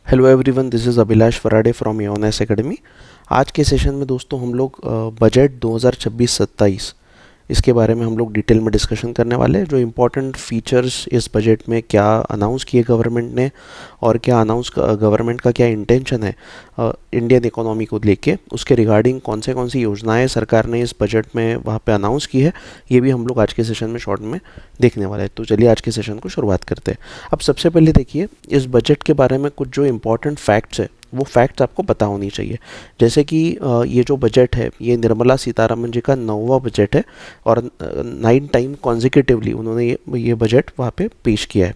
Hello everyone, this is Abhilash Faraday from योनेस academy. आज के सेशन में दोस्तों हम लोग बजट 2026-27 इसके बारे में हम लोग डिटेल में डिस्कशन करने वाले हैं। जो इम्पोर्टेंट फीचर्स इस बजट में क्या अनाउंस किए गवर्नमेंट ने और क्या गवर्नमेंट का क्या इंटेंशन है इंडियन इकोनॉमी को लेके, उसके रिगार्डिंग कौन सी योजनाएं सरकार ने इस बजट में वहाँ पे अनाउंस की है, ये भी हम लोग आज के सेशन में शॉर्ट में देखने वाले हैं। तो चलिए आज के सेशन को शुरुआत करते हैं। अब सबसे पहले देखिए, इस बजट के बारे में कुछ जो इम्पोर्टेंट फैक्ट्स है वो फैक्ट्स आपको पता होनी चाहिए। जैसे कि ये जो बजट है ये निर्मला सीतारमन जी का 9वां बजट है और 9 टाइम कॉन्जिक्यूटिवली उन्होंने ये बजट वहाँ पे पेश किया है।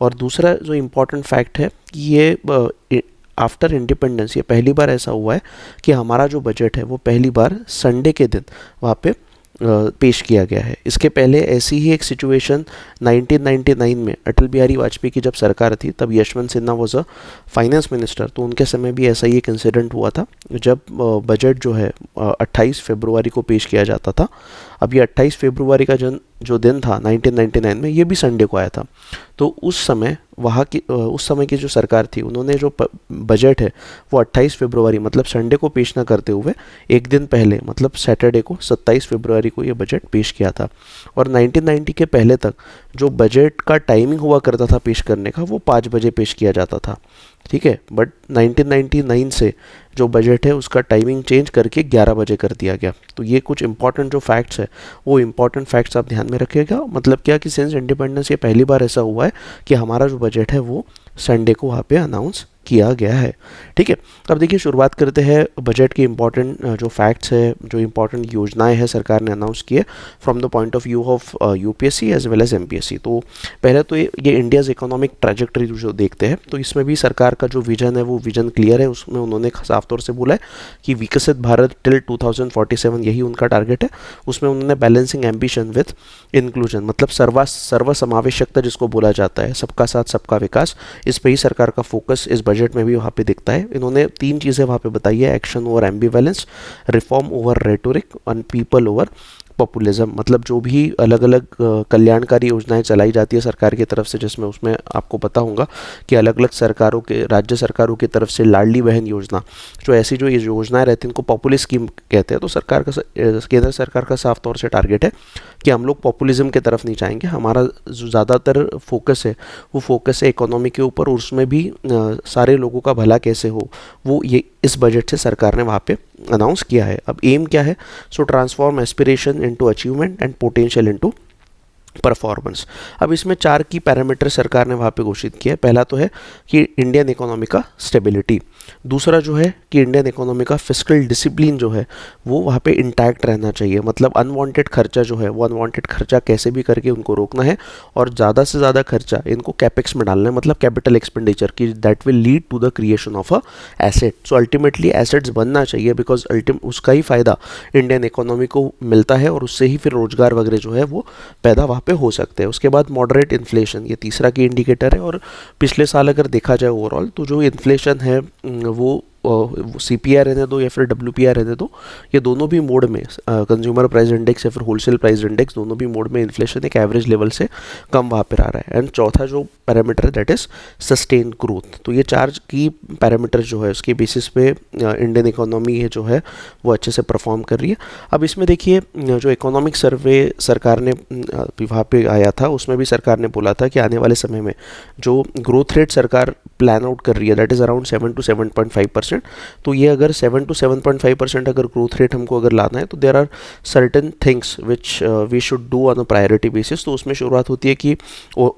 और दूसरा जो इम्पोर्टेंट फैक्ट है कि ये आफ्टर इंडिपेंडेंस ये पहली बार ऐसा हुआ है कि हमारा जो बजट है वो पहली बार संडे के दिन वहाँ पे पेश किया गया है। इसके पहले ऐसी ही एक सिचुएशन 1999 में अटल बिहारी वाजपेयी की जब सरकार थी, तब Yashwant Sinha was a finance minister, तो उनके समय भी ऐसा ही एक इंसिडेंट हुआ था जब बजट जो है 28 फरवरी को पेश किया जाता था। अब ये 28 फरवरी का जो दिन था 1999 में, ये भी संडे को आया था। तो उस समय की जो सरकार थी उन्होंने जो बजट है वो 28 फरवरी मतलब संडे को पेश ना करते हुए एक दिन पहले मतलब सैटरडे को 27 फरवरी को ये बजट पेश किया था। और 1990 के पहले तक जो बजट का टाइमिंग हुआ करता था पेश करने का वो 5 बजे पेश किया जाता था, ठीक है। बट 1999 से जो बजट है उसका टाइमिंग चेंज करके 11 बजे कर दिया गया। तो ये कुछ इंपॉर्टेंट जो फैक्ट्स है वो इंपॉर्टेंट फैक्ट्स आप ध्यान में रखिएगा। मतलब क्या कि सिंस इंडिपेंडेंस ये पहली बार ऐसा हुआ है कि हमारा जो बजट है वो संडे को वहाँ पे अनाउंस किया गया है, ठीक है। अब देखिए शुरुआत करते हैं बजट के इंपॉर्टेंट जो फैक्ट्स है, जो इंपॉर्टेंट योजनाएं हैं सरकार ने अनाउंस किए from the point of view of UPSC as well as MPSC. तो पहले तो ये इंडियाज़ इकोनॉमिक ट्रैजेक्टरी जो देखते हैं, तो इसमें भी सरकार का जो विजन है वो विजन क्लियर है। उसमें उन्होंने साफ तौर से बोला है कि विकसित भारत टिल 2047 यही उनका टारगेट है। उसमें उन्होंने बैलेंसिंग एम्बिशन विथ इंक्लूजन मतलब सर्वसमावेशकता जिसको बोला जाता है, सबका साथ सबका विकास, इस पे ही सरकार का फोकस इस बजट में भी वहाँ पे दिखता है। इन्होंने 3 चीज़ें वहाँ पे बताई है: action over ambivalence, reform over rhetoric and people over populism. मतलब जो भी अलग अलग कल्याणकारी योजनाएं चलाई जाती है सरकार की तरफ से, जिसमें उसमें आपको पता होगा कि अलग अलग राज्य सरकारों की तरफ से लाडली बहन योजना, जो ऐसी जो ये योजनाएं रहती हैं इनको पॉपुलिस्ट स्कीम कहते हैं। तो केंद्र सरकार का साफ तौर से टारगेट है कि हम लोग पॉपुलिज्म की तरफ नहीं जाएंगे। हमारा जो ज़्यादातर फोकस है वो फोकस है इकोनॉमी के ऊपर, और उसमें भी सारे लोगों का भला कैसे हो वो ये इस बजट से सरकार ने वहाँ पे अनाउंस किया है। अब एम क्या है? So transform aspiration into achievement and potential into performance. अब इसमें 4 की पैरामीटर सरकार ने वहाँ पे घोषित किया है। पहला तो है कि इंडियन इकोनॉमी का स्टेबिलिटी, दूसरा जो है कि इंडियन इकोनॉमी का फिस्कल डिसिप्लिन जो है वो वहाँ पे इंटैक्ट रहना चाहिए। मतलब अनवांटेड खर्चा जो है वो अनवांटेड खर्चा कैसे भी करके उनको रोकना है, और ज़्यादा से ज़्यादा खर्चा इनको कैपेक्स में डालना है, मतलब कैपिटल एक्सपेंडिचर की, that will lead to the creation of a asset. So ultimately assets बनना चाहिए, बिकॉज उसका ही फ़ायदा इंडियन इकोनॉमी को मिलता है और उससे ही फिर रोजगार वगैरह जो है वो पैदा पे हो सकते हैं। उसके बाद मॉडरेट इन्फ्लेशन, ये तीसरा की इंडिकेटर है। और पिछले साल अगर देखा जाए ओवरऑल तो जो इन्फ्लेशन है वो CPI रहने दो या फिर WPI रहने दो, ये दोनों भी मोड में कंज्यूमर प्राइस इंडेक्स या फिर होलसेल प्राइस इंडेक्स, दोनों भी मोड में इन्फ्लेशन एक एवरेज लेवल से कम वहाँ पर आ रहा है। एंड चौथा जो पैरामीटर है दैट इज सस्टेन ग्रोथ। तो ये 4 की पैरामीटर जो है उसके बेसिस पे इंडियन इकोनॉमी है जो है वो अच्छे से परफॉर्म कर रही है। अब इसमें देखिए जो इकोनॉमिक सर्वे सरकार ने वहाँ पे आया था, उसमें भी सरकार ने बोला था कि आने वाले समय में जो ग्रोथ रेट सरकार प्लान आउट कर रही है दैट इज़ अराउंड 7 to 7.5%। तो ये अगर 7 to 7.5% अगर ग्रोथ रेट हमको अगर लाना है तो there are certain things which we should do on a priority basis. तो उसमें शुरुआत होती है कि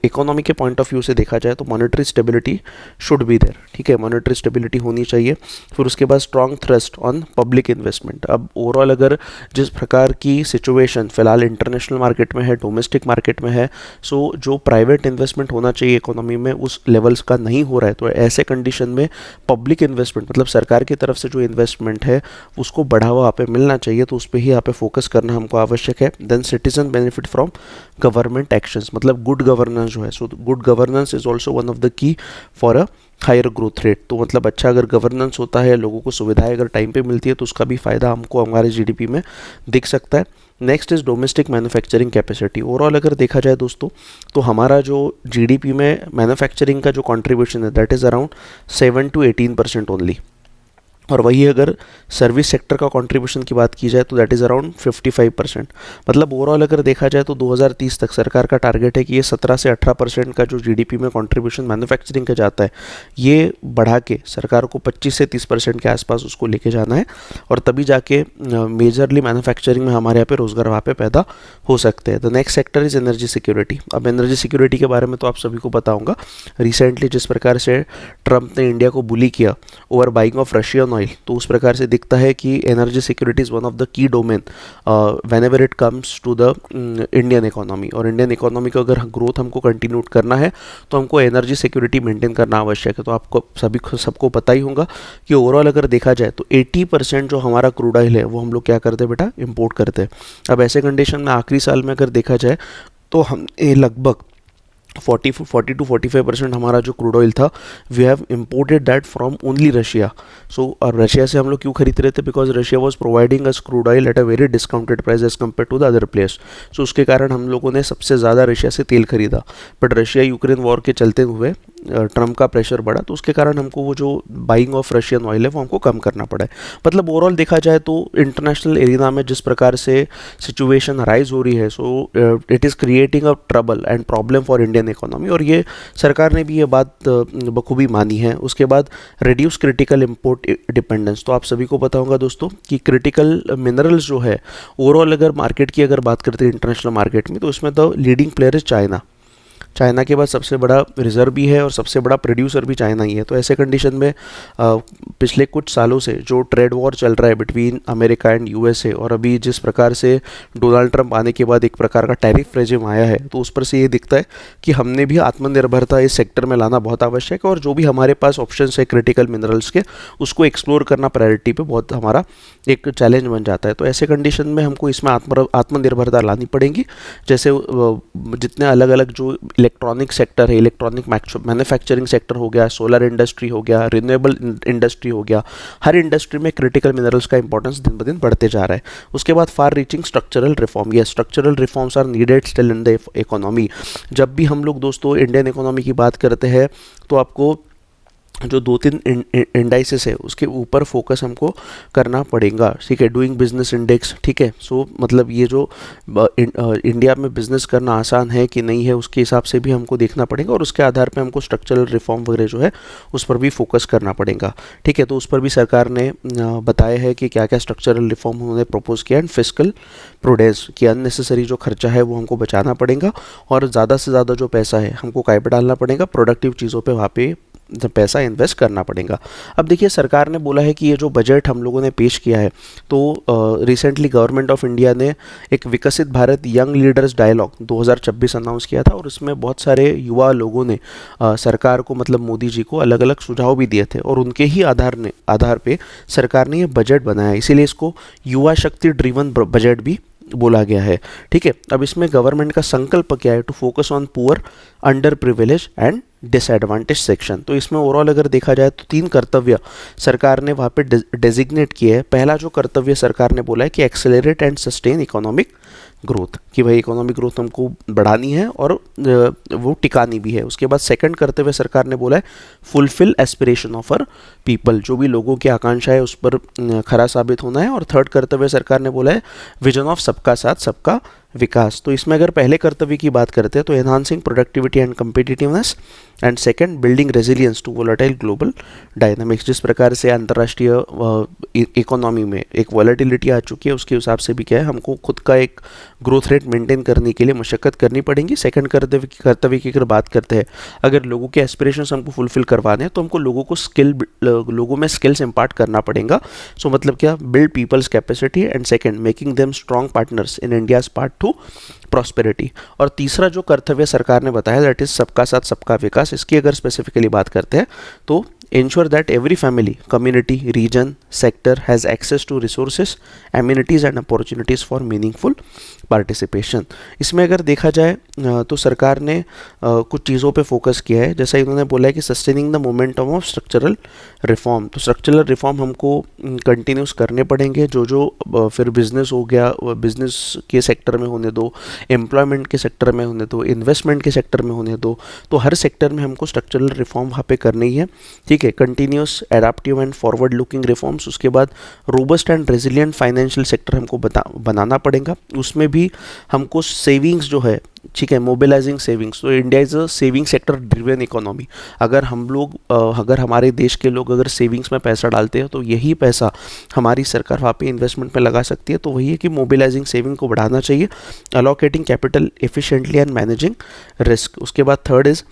इकोनॉमी के पॉइंट ऑफ व्यू से देखा जाए तो monetary stability should be there, ठीक है, मॉनेटरी स्टेबिलिटी होनी चाहिए। फिर उसके बाद strong thrust on public investment. अब ओवरऑल अगर जिस प्रकार की सिचुएशन फिलहाल इंटरनेशनल मार्केट में है, डोमेस्टिक मार्केट में है, सो जो प्राइवेट इन्वेस्टमेंट होना चाहिए इकोनॉमी में उस लेवल्स का नहीं हो रहा है। तो ऐसे कंडीशन में पब्लिक इन्वेस्टमेंट मतलब सरकार की तरफ से जो इन्वेस्टमेंट है उसको बढ़ावा यहाँ पे मिलना चाहिए, तो उस पर ही यहाँ पे फोकस करना हमको आवश्यक है। Then citizen benefit from government actions, मतलब गुड गवर्नेंस जो है, so good governance is also one of the key for a higher growth rate. तो मतलब अच्छा अगर गवर्नेंस होता है, लोगों को सुविधाएं अगर टाइम पे मिलती है तो उसका भी फ़ायदा हमको हमारे जीडीपी में दिख सकता है। Next is domestic manufacturing capacity. Overall अगर देखा जाए दोस्तों तो हमारा जो जीडीपी में मैन्युफैक्चरिंग का जो कंट्रीब्यूशन है that is around 7 to 18% only. और वही अगर सर्विस सेक्टर का कंट्रीब्यूशन की बात की जाए तो दैट इज़ अराउंड 55%। मतलब ओवरऑल अगर देखा जाए तो 2030 तक सरकार का टारगेट है कि ये 17 से 18% का जो जीडीपी में कंट्रीब्यूशन मैन्युफैक्चरिंग का जाता है ये बढ़ा के सरकार को 25 से 30% के आसपास उसको लेके जाना है, और तभी जाके मेजरली मैन्युफैक्चरिंग में हमारे यहाँ पे रोज़गार वहाँ पे पैदा हो सकते हैं। The next sector is energy security. अब एनर्जी सिक्योरिटी के बारे में तो आप सभी को पता होगा, रिसेंटली जिस प्रकार से ट्रंप ने इंडिया को बुली किया over buying of Russian oil, तो उस प्रकार से दिखता है कि energy security is one of the key domain whenever it comes to the Indian economy. और इंडियन इकोनॉमी को अगर ग्रोथ हमको कंटिन्यू करना है तो हमको एनर्जी सिक्योरिटी मेंटेन करना आवश्यक है। तो आपको सबको पता ही होगा कि ओवरऑल अगर देखा जाए तो 80% जो हमारा क्रूड ऑयल है वो हम लोग क्या करते हैं बेटा, इम्पोर्ट करते हैं। अब ऐसे कंडीशन में आखिरी साल में अगर देखा जाए तो हम लगभग 40 to 45% हमारा जो क्रूड ऑयल था we have imported that from only Russia. So और रशिया से हम लोग क्यों खरीद रहे थे, because Russia was providing us crude oil at a very discounted price as compare to the other players. So उसके कारण हम लोगों ने सबसे ज़्यादा रशिया से तेल खरीदा। बट रशिया यूक्रेन वॉर के चलते हुए ट्रम्प का प्रेशर बढ़ा, तो उसके कारण हमको वो जो बाइंग ऑफ रशियन ऑयल है वो हमको कम करना पड़ा है। मतलब ओवरऑल देखा जाए तो इंटरनेशनल एरिना में जिस प्रकार से सिचुएशन राइज हो रही है, so it is creating a trouble and problem for Indian economy, और ये सरकार ने भी ये बात बखूबी मानी है। उसके बाद रिड्यूस क्रिटिकल इंपोर्ट डिपेंडेंस। तो आप सभी को पता होगा दोस्तों कि क्रिटिकल मिनरल्स जो है ओवरऑल अगर मार्केट की अगर बात करते हैं इंटरनेशनल मार्केट में, तो उसमें the leading player is China. China के बाद सबसे बड़ा रिजर्व भी है और सबसे बड़ा प्रोड्यूसर भी चाइना ही है। तो ऐसे कंडीशन में पिछले कुछ सालों से जो ट्रेड वॉर चल रहा है बिटवीन अमेरिका एंड यूएसए, और अभी जिस प्रकार से डोनाल्ड ट्रंप आने के बाद एक प्रकार का टैरिफ रेजिम आया है, तो उस पर से ये दिखता है कि हमने भी आत्मनिर्भरता इस सेक्टर में लाना बहुत आवश्यक है, और जो भी हमारे पास ऑप्शन है क्रिटिकल मिनरल्स के उसको एक्सप्लोर करना प्रायोरिटी पे बहुत हमारा एक चैलेंज बन जाता है। तो ऐसे कंडीशन में हमको इसमें आत्मनिर्भरता लानी पड़ेगी। जैसे जितने अलग अलग जो इलेक्ट्रॉनिक सेक्टर है, इलेक्ट्रॉनिक मैन्युफैक्चरिंग सेक्टर हो गया, सोलर इंडस्ट्री हो गया, रिन्यूएबल इंडस्ट्री हो गया, हर इंडस्ट्री में क्रिटिकल मिनरल्स का इंपॉर्टेंस दिन ब दिन बढ़ते जा रहा है। उसके बाद फार रीचिंग स्ट्रक्चरल रिफॉर्म। ये structural reforms are needed still in the economy. जब भी हम लोग दोस्तों इंडियन इकोनॉमी की बात करते हैं तो आपको जो 2-3 इंडाइसेस है उसके ऊपर फोकस हमको करना पड़ेगा, ठीक है। डूइंग बिजनेस इंडेक्स, ठीक है। सो मतलब ये जो इंडिया में बिजनेस करना आसान है कि नहीं है उसके हिसाब से भी हमको देखना पड़ेगा, और उसके आधार पे हमको स्ट्रक्चरल रिफॉर्म वगैरह जो है उस पर भी फोकस करना पड़ेगा, ठीक है। तो उस पर भी सरकार ने बताया है कि क्या क्या स्ट्रक्चरल रिफॉर्म उन्होंने प्रपोज किया। एंड फिस्कल प्रूडेंस कि अननेसेसरी जो खर्चा है वो हमको बचाना पड़ेगा, और ज़्यादा से ज़्यादा जो पैसा है हमको काय पे डालना पड़ेगा, प्रोडक्टिव चीज़ों पे वहाँ पे पैसा इन्वेस्ट करना पड़ेगा। अब देखिए सरकार ने बोला है कि ये जो बजट हम लोगों ने पेश किया है, तो रिसेंटली गवर्नमेंट ऑफ इंडिया ने एक Viksit Bharat young leaders dialogue 2026 announce किया था, और उसमें बहुत सारे युवा लोगों ने सरकार को मतलब मोदी जी को अलग अलग सुझाव भी दिए थे, और उनके ही आधार पे सरकार ने ये बजट बनाया। इसीलिए इसको युवा शक्ति ड्रिवन बजट भी बोला गया है, ठीक है। अब इसमें गवर्नमेंट का संकल्प क्या है, to focus on poor, under privilege and disadvantage section. तो इसमें ओवरऑल अगर देखा जाए तो 3 कर्तव्य सरकार ने वहाँ पे डेजिग्नेट किए हैं। पहला जो कर्तव्य सरकार ने बोला है कि accelerate and sustain economic growth, कि भाई इकोनॉमिक ग्रोथ हमको बढ़ानी है और वो टिकानी भी है। उसके बाद सेकंड कर्तव्य सरकार ने बोला है fulfil aspiration of our people, जो भी लोगों की आकांक्षा है उस पर खरा साबित होना है। और थर्ड कर्तव्य सरकार ने बोला है विजन ऑफ सबका साथ सबका विकास। तो इसमें अगर पहले कर्तव्य की बात करते हैं तो enhancing productivity and competitiveness, and second building resilience to volatile global dynamics. जिस प्रकार से अंतर्राष्ट्रीय इकोनॉमी में एक वॉलेटिलिटी आ चुकी है उसके हिसाब से भी क्या है हमको खुद का एक ग्रोथ रेट मेंटेन करने के लिए मशक्कत करनी पड़ेगी। सेकंड कर्तव्य की अगर बात करते हैं, अगर लोगों के एस्पिरेशंस हमको फुलफिल करवाने हैं तो हमको लोगों में स्किल्स इम्पार्ट करना पड़ेगा। सो मतलब क्या, build people's capacity, and second making them strong partners in India's part to prosperity. और तीसरा जो कर्तव्य सरकार ने बताया दैट इज सबका साथ सबका विकास। इसकी अगर स्पेसिफिकली बात करते हैं तो ensure that every family, community, region, sector has access to resources, amenities and opportunities for meaningful participation. इसमें अगर देखा जाए तो सरकार ने कुछ चीज़ों पे फोकस किया है, जैसा इन्होंने बोला है कि sustaining the momentum of structural reform. तो स्ट्रक्चरल रिफॉर्म हमको कंटिन्यूस करने पड़ेंगे, जो फिर बिजनेस हो गया, बिजनेस के सेक्टर में होने दो, एम्प्लॉयमेंट के सेक्टर में होने दो, इन्वेस्टमेंट के सेक्टर में होने दो, तो हर सेक्टर में हमको स्ट्रक्चरल रिफॉर्म वहाँ पे करनी है। ठीक है, continuous adaptive and forward looking reforms. उसके बाद robust and resilient financial sector हमको बनाना पड़ेगा। उसमें भी हमको सेविंग्स जो है, ठीक है, मोबिलाइजिंग सेविंग्स। तो India is a saving sector driven economy. अगर हमारे देश के लोग अगर सेविंग्स में पैसा डालते हैं तो यही पैसा हमारी सरकार वहाँ पे इन्वेस्टमेंट में लगा सकती है। तो वही है कि मोबिलाइजिंग सेविंग को बढ़ाना चाहिए, allocating capital efficiently and managing risk. उसके बाद third is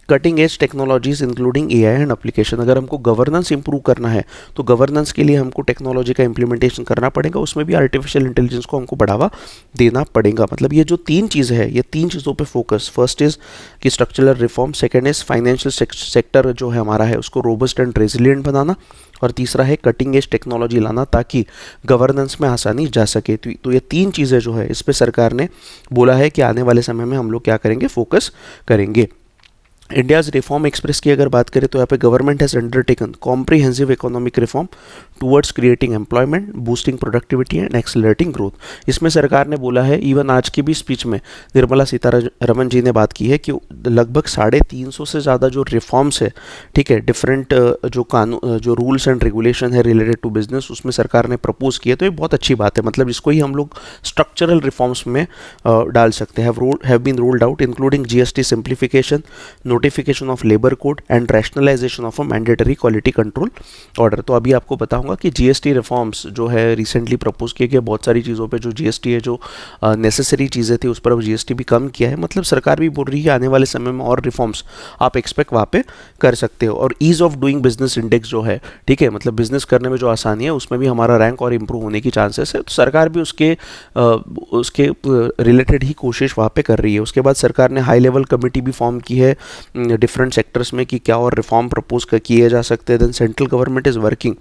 cutting edge technologies including AI and application. अगर हमको गवर्नेंस इंप्रूव करना है तो गवर्नेंस के लिए हमको टेक्नोलॉजी का इंप्लीमेंटेशन करना पड़ेगा, उसमें भी आर्टिफिशियल इंटेलिजेंस को हमको बढ़ावा देना पड़ेगा। मतलब ये जो तीन चीज़ें हैं, ये तीन चीज़ों पे फोकस। फर्स्ट इज़ कि structural reform, second is financial sector जो है हमारा है उसको रोबस्ट एंड रेजिलियंट बनाना, और तीसरा है कटिंग एज टेक्नोलॉजी लाना ताकि गवर्नेंस में आसानी जा सके। तो ये तीन चीज़ें जो है इस पर सरकार ने बोला है कि आने वाले समय में हम लोग क्या करेंगे, फोकस करेंगे। इंडियाज़ रिफॉर्म एक्सप्रेस की अगर बात करें तो यहाँ पे government has undertaken comprehensive economic reform towards creating employment, boosting productivity and accelerating growth. इसमें सरकार ने बोला है, इवन आज की भी स्पीच में निर्मला सीतारमन जी ने बात की है कि लगभग 350 से ज़्यादा जो रिफॉर्म्स है, ठीक है, डिफरेंट जो रूल्स एंड रेगुलेशन है रिलेटेड टू बिजनेस, उसमें सरकार ने प्रपोज किया। तो ये बहुत अच्छी बात है, मतलब इसको ही हम लोग स्ट्रक्चरल रिफॉर्म्स में डाल सकते हैं। Have been rolled out including GST simplification, notification of labour code and rationalisation of a mandatory quality control order. तो अभी आपको बताऊंगा कि जीएसटी रिफॉर्म्स जो है रिसेंटली प्रपोज किए गए, बहुत सारी चीज़ों पे जो जीएसटी है, जो नेसेसरी चीज़ें थी उस पर अब जीएसटी भी कम किया है। मतलब सरकार भी बोल रही है आने वाले समय में और रिफॉर्म्स आप एक्सपेक्ट वहाँ पे कर सकते हो। और ease of doing business index जो है, ठीक है, मतलब बिजनेस करने में जो आसानी है उसमें भी हमारा रैंक और इम्प्रूव होने की चांसेस है। तो सरकार भी उसके रिलेटेड ही कोशिश वहाँ पे कर रही है। उसके बाद सरकार ने हाई लेवल कमेटी भी फॉर्म की है डिफरेंट सेक्टर्स में कि क्या और रिफॉर्म प्रपोज किए जा सकते हैं। Then central government is working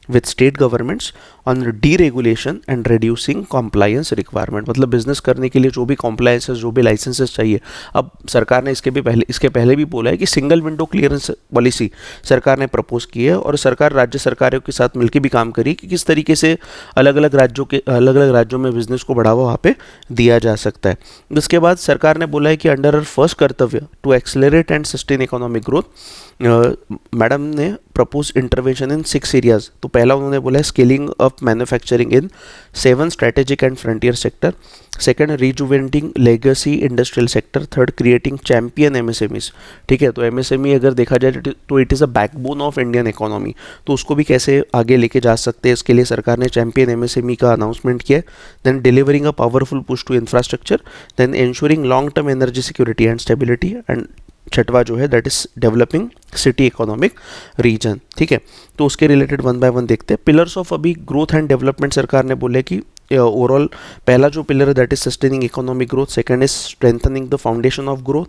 with state governments on deregulation and reducing compliance requirement. मतलब बिजनेस करने के लिए जो भी कॉम्प्लायंसेस, जो भी लाइसेंसेस चाहिए, अब सरकार ने इसके पहले भी बोला है कि सिंगल विंडो क्लियरेंस पॉलिसी सरकार ने प्रपोज की है, और सरकार राज्य सरकारों के साथ मिलकर भी काम करी कि किस तरीके से अलग अलग राज्यों में बिजनेस को बढ़ावा वहाँ पे दिया जा सकता है। इसके बाद सरकार ने बोला है कि अंडर अवर फर्स्ट कर्तव्य to accelerate and sustain economic growth, madam ने प्रपोज इंटरवेंशन इन 6 एरियाज। तो पहला उन्होंने बोला है scaling up manufacturing in 7 strategic and frontier sector, second rejuvenating legacy industrial sector, third creating champion MSMEs. ठीक है, तो एमएसएमई अगर देखा जाए तो it is a backbone of Indian economy, तो उसको भी कैसे आगे लेके जा सकते हैं, इसके लिए सरकार ने चैंपियन एमएसएमई का अनाउंसमेंट किया। Then delivering a powerful push to infrastructure, then ensuring long term energy security and stability, and छठवा जो है that is developing city economic region. ठीक है, तो उसके रिलेटेड वन बाय वन देखते हैं। पिलर्स ऑफ अभी ग्रोथ एंड डेवलपमेंट सरकार ने बोले कि ओवरऑल पहला जो पिलर है that is sustaining economic growth, second is strengthening the foundation of growth,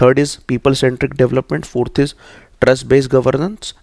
third is people centric development, fourth is trust based governance,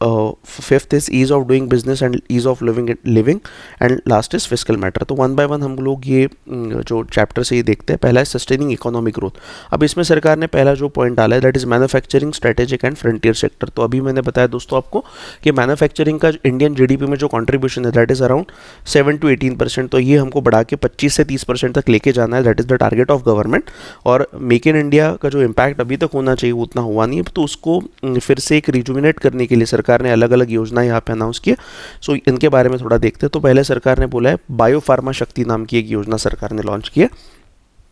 fifth is ease of doing business and ease of living and last is fiscal matter. तो one by one हम लोग ये जो chapter से ये देखते हैं। पहला है सस्टेनिंग इकोनॉमिक ग्रोथ। अब इसमें सरकार ने पहला जो पॉइंट डाला है that is manufacturing strategic and frontier sector. तो अभी मैंने बताया दोस्तों आपको कि मैन्युफैक्चरिंग का इंडियन जीडीपी में जो कॉन्ट्रीब्यूशन है दैट इज अराउंड 7 to 18%। तो ये हमको बढ़ा के 25 से 30% तक लेके जाना है, that is the target of government. और मेक इन इंडिया का जो इम्पैक्ट अभी तक होना चाहिए वो उतना हुआ नहीं है, तो उसको फिर से एक रिजुविनेट करने के लिए सरकार ने अलग अलग योजना यहाँ पे अनाउंस की। सो इनके बारे में थोड़ा देखते हैं। तो पहले सरकार ने बोला है बायो फार्मा शक्ति नाम की एक योजना सरकार ने लॉन्च की है।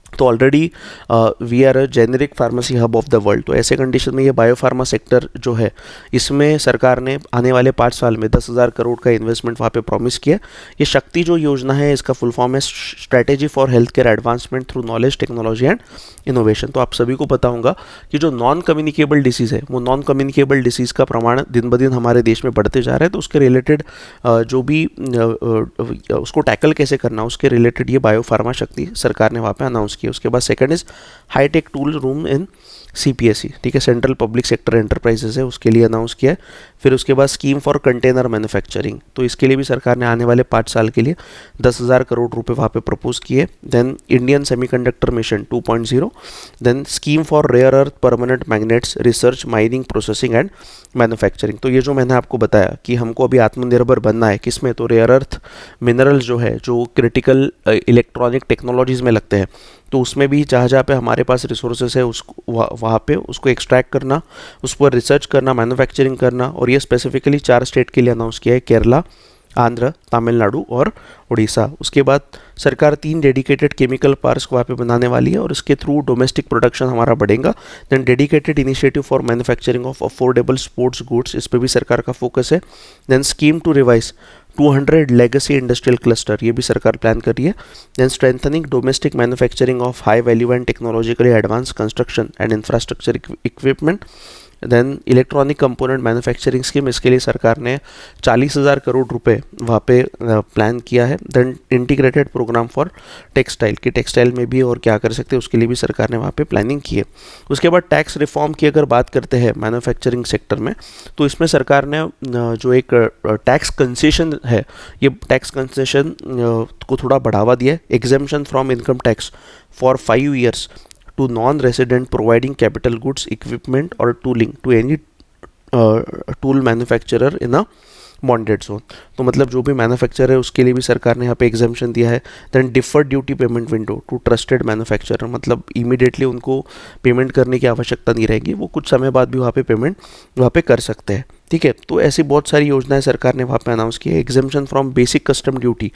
तो already we are a generic pharmacy hub of the world. तो ऐसे कंडीशन में ये बायोफार्मा सेक्टर जो है इसमें सरकार ने आने वाले 5 साल में 10,000 करोड़ का इन्वेस्टमेंट वहाँ पे प्रॉमिस किया। ये शक्ति जो योजना है इसका फुल फॉर्म है strategy for health care advancement through knowledge technology and innovation. तो आप सभी को पता होगा कि जो नॉन कम्युनिकेबल डिसीज़ है वो नॉन कम्युनिकेबल डिसीज़ का प्रमाण दिन ब दिन हमारे देश में बढ़ते जा रहा है। तो उसके रिलेटेड जो भी उसको टैकल कैसे करना उसके रिलेटेड ये बायोफार्मा शक्ति सरकार ने वहाँ पे अनाउंस किया। उसके बाद second is high tech tool room in CPSE, ठीक है, सेंट्रल पब्लिक सेक्टर एंटरप्राइजेस है, उसके लिए अनाउंस किया है। फिर उसके बाद स्कीम फॉर कंटेनर मैन्युफैक्चरिंग, तो इसके लिए भी सरकार ने आने वाले 5 साल के लिए 10,000 करोड़ रुपए वहाँ पे प्रपोज किए। Then Indian semiconductor mission 2.0, then scheme for rare earth permanent magnets research mining processing and manufacturing. तो ये जो मैंने आपको बताया कि हमको अभी आत्मनिर्भर बनना है किसमें, तो रेयर अर्थ मिनरल्स जो है, जो क्रिटिकल इलेक्ट्रॉनिक टेक्नोलॉजीज़ में लगते हैं, तो उसमें भी जहाँ जहाँ पे हमारे पास रिसोर्सेज है उसको वहाँ पे उसको एक्सट्रैक्ट करना, उस पर रिसर्च करना, मैन्युफैक्चरिंग करना। और ये स्पेसिफिकली 4 स्टेट के लिए अनाउंस किया है, केरला, आंध्र, तमिलनाडु और उड़ीसा। उसके बाद सरकार 3 डेडिकेटेड केमिकल पार्क्स वहाँ पे बनाने वाली है और इसके थ्रू डोमेस्टिक प्रोडक्शन हमारा बढ़ेगा। Then dedicated initiative for manufacturing of affordable sports goods, इस पर भी सरकार का फोकस है। Then scheme to revise 200 legacy industrial cluster, ये भी सरकार प्लान कर रही है। Then strengthening domestic manufacturing of high value and technologically advance construction and infrastructure equipment. Then electronic component manufacturing scheme, इसके लिए सरकार ने 40,000 करोड़ रुपए वहाँ पे प्लान किया है। Then integrated program for textile, कि टेक्सटाइल में भी और क्या कर सकते हैं उसके लिए भी सरकार ने वहाँ पे प्लानिंग की है। उसके बाद टैक्स रिफॉर्म की अगर बात करते हैं मैन्युफैक्चरिंग सेक्टर में, तो इसमें सरकार ने जो एक टैक्स कंसेशन है, ये टैक्स कंसेशन को थोड़ा बढ़ावा दिया है। Exemption from income tax for 5 years to non-resident providing capital goods, equipment or tooling to any tool manufacturer in a bonded zone. तो मतलब जो भी मैन्युफैक्चरर है उसके लिए भी सरकार ने यहाँ पे एग्जाम्पशन दिया है। Then deferred duty payment window to trusted manufacturer, मतलब इमीडिएटली उनको पेमेंट करने की आवश्यकता नहीं रहेगी, वो कुछ समय बाद भी वहाँ पे पेमेंट वहाँ पे कर सकते हैं, ठीक है। तो ऐसी बहुत सारी योजनाएं सरकार ने वहाँ पे अनाउंस की है। Exemption from basic custom duty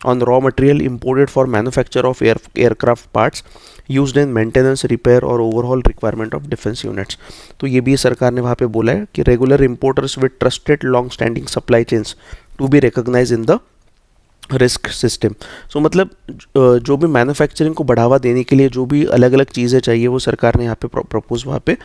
on raw material imported for manufacture of aircraft parts used in maintenance, repair और overall requirement of defence units. तो ये भी सरकार ने वहाँ पे बोला है कि regular importers with trusted long standing supply chains to be recognise in the risk system. So मतलब जो भी मैन्युफैक्चरिंग को बढ़ावा देने के लिए जो भी अलग अलग चीज़ें चाहिए वो सरकार ने यहाँ पे प्रपोज वहाँ पे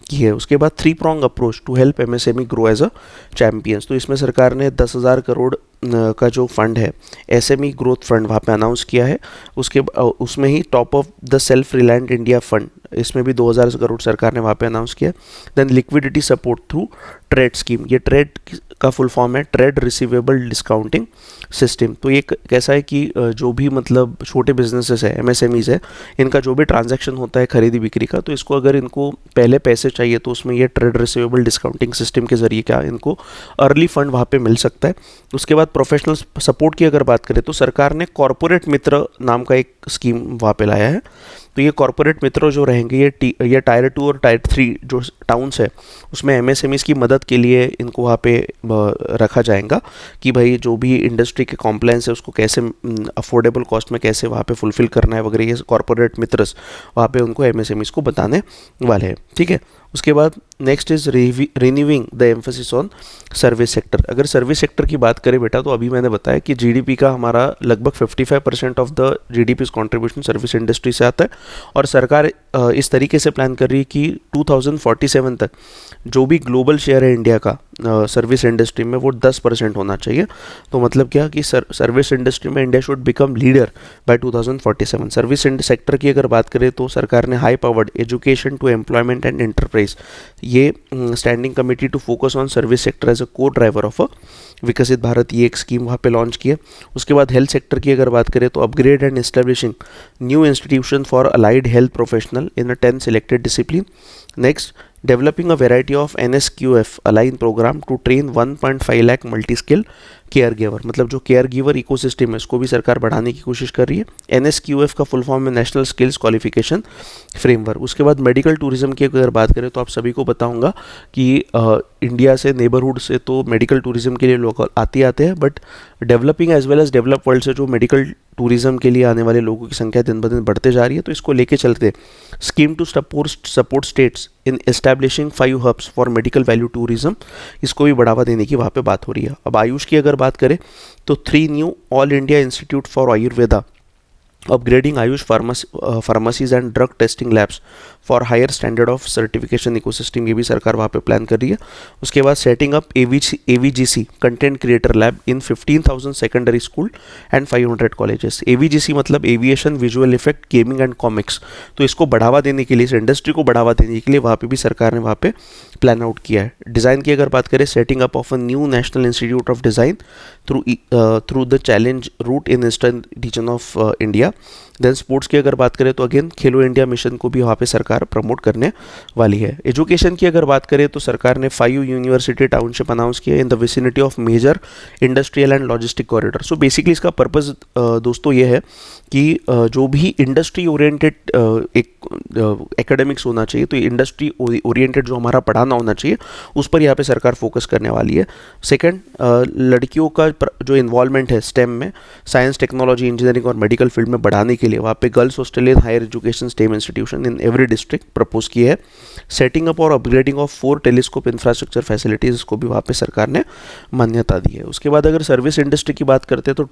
की है। उसके बाद 3 prong approach to help MSME grow as a champions, तो इसमें सरकार ने 10,000 करोड़ का जो फंड है SME ग्रोथ फंड वहाँ पे अनाउंस किया है। उसमें ही top of the self reliant India fund, इसमें भी 2,000 करोड़ सरकार ने वहाँ पे अनाउंस किया। Then liquidity support through trade scheme, ये ट्रेड का फुल फॉर्म है ट्रेड रिसीवेबल डिस्काउंटिंग सिस्टम। तो ये कैसा है कि जो भी मतलब छोटे बिजनेसेस है, MSMEs है, इनका जो भी ट्रांजैक्शन होता है खरीदी बिक्री का, तो इसको अगर इनको पहले पैसे चाहिए तो उसमें ये ट्रेड रिसीवेबल डिस्काउंटिंग सिस्टम के जरिए क्या इनको अर्ली फंड वहाँ पे मिल सकता है। उसके बाद प्रोफेशनल सपोर्ट की अगर बात करें तो सरकार ने कॉरपोरेट मित्र नाम का एक स्कीम वहाँ पे लाया है। तो ये कॉरपोरेट मित्र जो रहेंगे ये टायर 2 और टायर 3 जो टाउन्स है उसमें MSMEs की मदद के लिए इनको वहाँ पे रखा जाएगा कि भाई जो भी इंडस्ट्री के कॉम्प्लायंस है उसको कैसे अफोर्डेबल कॉस्ट में कैसे वहाँ पे फुलफिल करना है वगैरह, ये कॉरपोरेट मित्रस वहाँ पे उनको MSMEs को बताने वाले हैं, ठीक है। उसके बाद next is renewing the emphasis on service sector. अगर सर्विस सेक्टर की बात करें बेटा, तो अभी मैंने बताया कि GDP का हमारा लगभग 55% of the GDP's contribution service industry से आता है और सरकार इस तरीके से प्लान कर रही है कि 2047 तक जो भी ग्लोबल शेयर है इंडिया का सर्विस इंडस्ट्री में वो 10% होना चाहिए। तो मतलब क्या कि सर्विस इंडस्ट्री में India should become leader by 2047। Service sector की अगर बात करें तो सरकार ने high powered education to employment and enterprise, ये standing committee to focus on service sector as a core driver of a Viksit Bharat, ये एक स्कीम वहाँ पे लॉन्च की है। उसके बाद हेल्थ सेक्टर की अगर बात करें तो upgrade and establishing new institution for allied health professional in a 10 selected discipline. Next, developing a variety of NSQF aligned program to train 1.5 lakh multi-skill care giver, मतलब जो केयर गिवर इकोसिस्टम है उसको भी सरकार बढ़ाने की कोशिश कर रही है। NSQF का फुल फॉर्म है नेशनल स्किल्स क्वालिफिकेशन फ्रेमवर्क। उसके बाद मेडिकल टूरिज्म की अगर बात करें तो आप सभी को पता होगा कि इंडिया से नेबरहुड से तो मेडिकल टूरिज्म के लिए लोग आते हैं, but developing as well as develop world से जो मेडिकल टूरिज्म के लिए आने वाले लोगों की संख्या दिन ब दिन बढ़ते जा रही है। तो इसको लेके चलते scheme to support states in establishing 5 hubs for medical value tourism, इसको भी बढ़ावा देने की वहाँ पे बात हो रही है। अब आयुष की अगर बात करें तो 3 new all India institute for Ayurveda, upgrading Ayush pharmacies and drug testing labs for higher standard of certification ecosystem, ये भी सरकार वहाँ पे प्लान कर रही है। उसके बाद setting up AVGC content creator lab in 15,000 secondary school and 500 colleges. AVGC मतलब aviation, visual effect, gaming and comics. तो इसको बढ़ावा देने के लिए, इस इंडस्ट्री को बढ़ावा देने के लिए वहाँ पे भी सरकार ने वहाँ पे प्लान आउट किया है। डिज़ाइन की अगर बात करें, setting up of a new national institute of design through the challenge route in eastern region of India. Then sports की अगर बात करें तो अगेन खेलो इंडिया मिशन को भी वहाँ पे सरकार प्रमोट करने वाली है। एजुकेशन की अगर बात करें तो सरकार ने 5 यूनिवर्सिटी टाउनशिप अनाउंस किया in the vicinity of major industrial and logistic corridor. So basically इसका पर्पज़ दोस्तों ये है कि जो भी इंडस्ट्री ओरिएंटेड एक एकेडमिक्स होना चाहिए, तो इंडस्ट्री ओरिएंटेड जो हमारा पढ़ाना होना चाहिए उस पर यहाँ पे सरकार फोकस करने वाली है। सेकंड, लड़कियों का जो इन्वॉल्वमेंट है स्टेम में, साइंस, टेक्नोलॉजी, इंजीनियरिंग और मेडिकल फील्ड में बढ़ाने के लिए वहाँ पे girls hostel in higher education STEM institution in every district propose की है। सेटिंग अप और upgrading of 4 telescope infrastructure facilities को भी वहाँ पे सरकार ने मान्यता दी है। उसके बाद अगर सर्विस इंडस्ट्री की बात करते हैं तो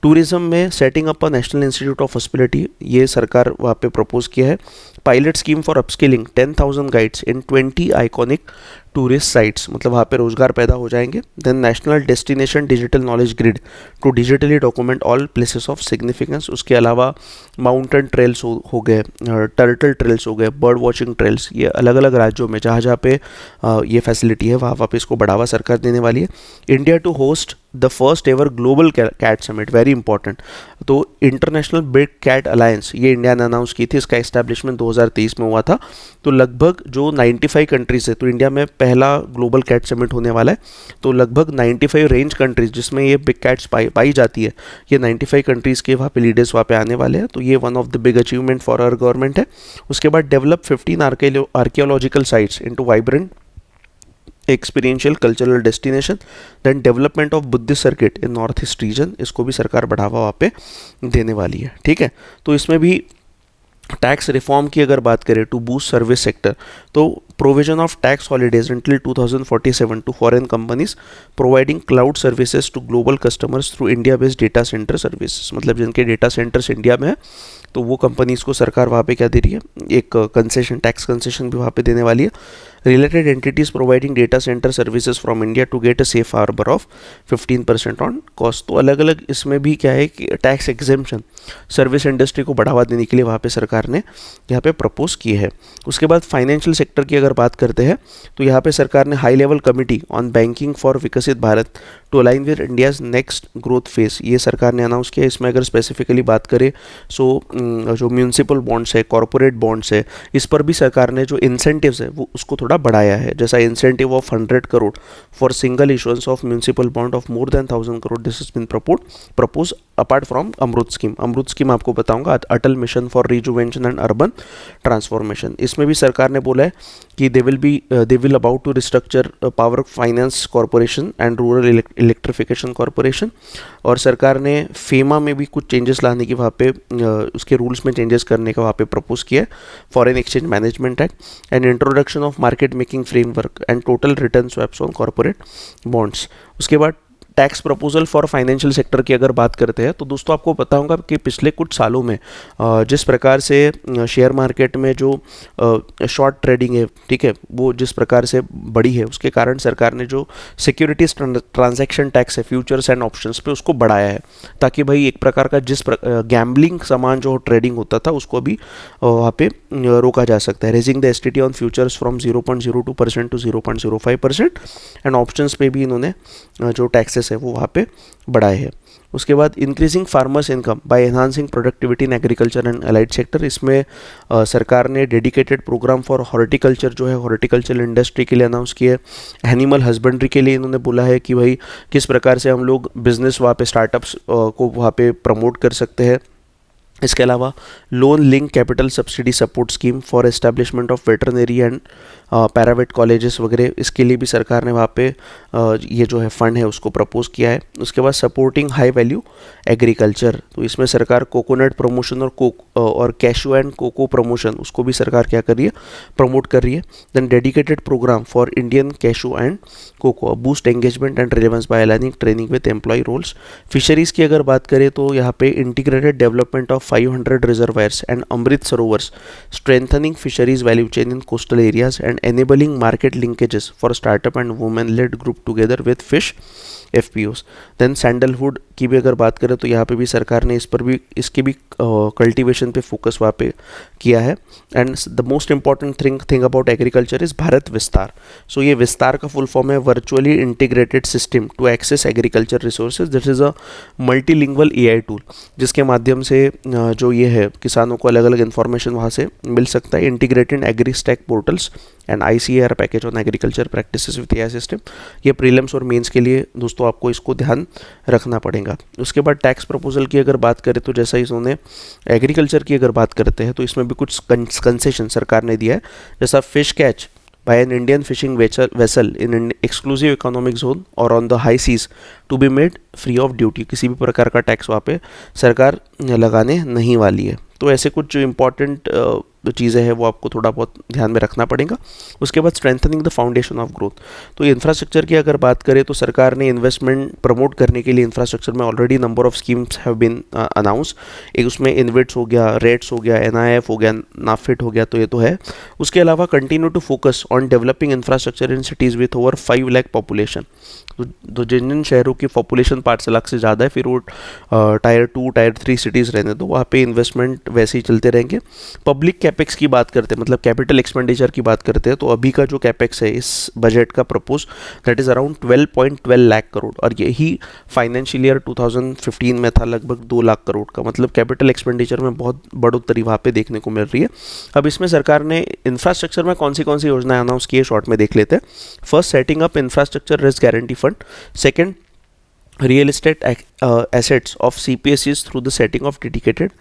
टूरिज्म में setting up a national institute of hospitality, ये सरकार वहाँ पे प्रपोज किया है। Pilot scheme for upskilling 10,000 guides in 20 iconic tourist sites, मतलब वहाँ पे रोजगार पैदा हो जाएंगे। Then national destination digital knowledge grid to digitally document all places of significance. उसके अलावा माउंटेन ट्रेल्स हो गए, टर्टल ट्रेल्स हो गए, बर्ड वॉचिंग ट्रेल्स, ये अलग अलग राज्यों में जहाँ जहाँ पे ये फैसिलिटी है वहाँ पे इसको बढ़ावा सरकार देने वाली है। India to host the first ever global cat summit, very important. तो इंटरनेशनल बिग कैट अलायंस ये इंडिया ने अनाउंस की थी, इसका एस्टैब्लिशमेंट 2023 में हुआ था। तो लगभग जो 95 कंट्रीज है, तो इंडिया में पहला ग्लोबल कैट समिट होने वाला है। तो लगभग 95 रेंज कंट्रीज जिसमें ये बिग कैट्स पाई जाती है, ये 95 कंट्रीज़ के वहाँ पे लीडर्स वहाँ पे आने वाले हैं। तो ये one of the big achievement for our government है। उसके बाद develop 15 archaeological sites into vibrant experiential cultural destination. Then development of Buddhist circuit in north east region, इसको भी सरकार बढ़ावा वहाँ पे देने वाली है। ठीक है, तो इसमें भी टैक्स रिफॉर्म की अगर बात करें टू बूस्ट सर्विस सेक्टर, तो provision of tax holidays until 2047 to foreign companies providing cloud services to global customers through India based data centre services, मतलब जिनके डेटा सेंटर्स इंडिया में है तो वो कंपनीज को सरकार वहाँ पे क्या दे रही है, एक कंसेशन, टैक्स कंसेशन भी वहाँ पे देने वाली है। Related entities providing data centre services from India to get a safe harbour of 15% on cost. तो अलग अलग इसमें भी क्या है कि टैक्स एग्जेम्पशन सर्विस इंडस्ट्री को बढ़ावा देने के लिए वहाँ पे सरकार ने यहाँ पे प्रपोज की है। उसके बाद फाइनेंशियल सेक्टर की अगर बात करते हैं तो यहाँ पे सरकार ने high level committee on banking for Viksit Bharat to align with India's next growth phase, ये सरकार ने अनाउंस किया। इसमें अगर स्पेसिफिकली बात करें जो म्यूनसिपल बॉन्ड्स है, कॉरपोरेट बॉन्ड्स है, इस पर भी सरकार ने जो इंसेंटिव्स है वो उसको थोड़ा बढ़ाया है। जैसा incentive of 100 crore for single issuance of municipal bond of more than 1000 crore, this is been propose apart from Amrut scheme. Amrut scheme आपको बताऊंगा, Atal mission for rejuvenation and urban transformation. इसमें भी सरकार ने बोला है कि they will about to restructure power finance corporation and rural electrification corporation. और सरकार ने फेमा में भी कुछ चेंजेस लाने की वहाँ पे उसके रूल्स में चेंजेस करने का वहाँ पे प्रपोज किया है। Foreign exchange management act and introduction of market making framework and total return swaps on corporate bonds. उसके बाद tax proposal for financial sector की अगर बात करते हैं तो दोस्तों आपको पता होगा कि पिछले कुछ सालों में जिस प्रकार से शेयर मार्केट में जो शॉर्ट ट्रेडिंग है, ठीक है, वो जिस प्रकार से बढ़ी है, उसके कारण सरकार ने जो सिक्योरिटीज ट्रांजैक्शन टैक्स है फ्यूचर्स एंड ऑप्शंस पे उसको बढ़ाया है, ताकि भाई एक प्रकार का गैम्बलिंग सामान जो ट्रेडिंग होता था उसको भी वहाँ पे रोका जा सकता है। Raising the STT on futures from 0.02% to 0.05% and options पे भी इन्होंने जो टैक्सेस है वो वहाँ पे बढ़ाए हैं। उसके बाद increasing farmers income by enhancing productivity in agriculture and allied sector, इसमें सरकार ने डेडिकेटेड प्रोग्राम फॉर हॉर्टिकल्चर जो है हॉर्टिकल्चर इंडस्ट्री के लिए अनाउंस किया है। एनिमल हस्बेंड्री के लिए इन्होंने बोला है कि भाई किस प्रकार से हम लोग बिजनेस वहाँ पे स्टार्टअप्स को वहाँ पे प्रमोट कर सकते हैं। इसके अलावा loan link capital subsidy support scheme for establishment of veterinary and private colleges वगैरह, इसके लिए भी सरकार ने वहाँ पे ये जो है फंड है उसको प्रपोज किया है। उसके बाद सपोर्टिंग हाई वैल्यू एग्रीकल्चर, तो इसमें सरकार कोकोनट प्रमोशन और कैशू एंड कोको प्रमोशन उसको भी सरकार क्या कर रही है, प्रमोट कर रही है। Then dedicated programme for Indian cashew and cocoa, boost engagement and relevance by aligning training with employ roles. Fisheries की अगर बात करें तो यहाँ पे integrated development of 500 reservoirs and Amrit Sarovars, strengthening fisheries value chain in coastal areas and enabling market linkages for startup and women led group together with fish FPOs। Then sandalwood की भी अगर बात करें तो यहाँ पे भी सरकार ने इसके भी कल्टीवेशन पे फोकस वहाँ पे किया है। And the most important thing about agriculture is Bharat Vistaar. सो ये विस्तार का फुल फॉर्म है virtually integrated system to access agriculture resources. This is a multilingual AI tool जिसके माध्यम से जो ये है किसानों को अलग अलग इन्फॉर्मेशन वहाँ से मिल सकता है। Integrated agri stack portals and ICAR package on agriculture practices with AI system. ये प्रीलिम्स और मेंस के लिए दोस्तों आपको इसको ध्यान रखना पड़ेगा। उसके बाद टैक्स प्रपोजल की अगर बात करें तो जैसा इन्होंने एग्रीकल्चर की अगर बात करते हैं तो इसमें भी कुछ कंसेशन सरकार ने दिया है, जैसा fish catch by an Indian fishing vessel in exclusive economic zone और on the high seas to be made free of duty. किसी भी प्रकार का टैक्स वहाँ पे सरकार लगाने नहीं वाली है। तो ऐसे कुछ जो इम्पॉर्टेंट जो चीज़ें हैं वो आपको थोड़ा बहुत ध्यान में रखना पड़ेगा। उसके बाद strengthening the foundation of growth, तो इंफ्रास्ट्रक्चर की अगर बात करें तो सरकार ने इन्वेस्टमेंट प्रमोट करने के लिए इंफ्रास्ट्रक्चर में already number of schemes have been announce. एक उसमें इन्वेट्स हो गया, रेट्स हो गया, NIF हो गया, नाफिट हो गया, तो ये तो है। उसके अलावा continue to focus on developing infrastructure in cities with over 5 lakh population. तो जिन शहरों की पॉपुलेशन 5 लाख से ज़्यादा है फिर वो टायर 2 टायर 3 सिटीज़ रहने दो, वहाँ पे इन्वेस्टमेंट वैसे ही चलते रहेंगे। पब्लिक कैपेक्स की बात करते हैं, मतलब कैपिटल एक्सपेंडिचर की बात करते हैं, तो अभी का जो कैपेक्स है इस बजट का propose that is around 12.12 lakh crore, और यही फाइनेंशियल ईयर 2015 में था लगभग 2 लाख करोड़ का। मतलब कैपिटल एक्सपेंडिचर में बहुत बढ़ोतरी वहाँ पे देखने को मिल रही है। अब इसमें सरकार ने इंफ्रास्ट्रक्चर में कौन सी योजनाएं अनाउंस की है शॉर्ट में देख लेते हैं। First, setting up infrastructure risk guarantee fund. Second, real estate assets of CPSEs through the setting of dedicated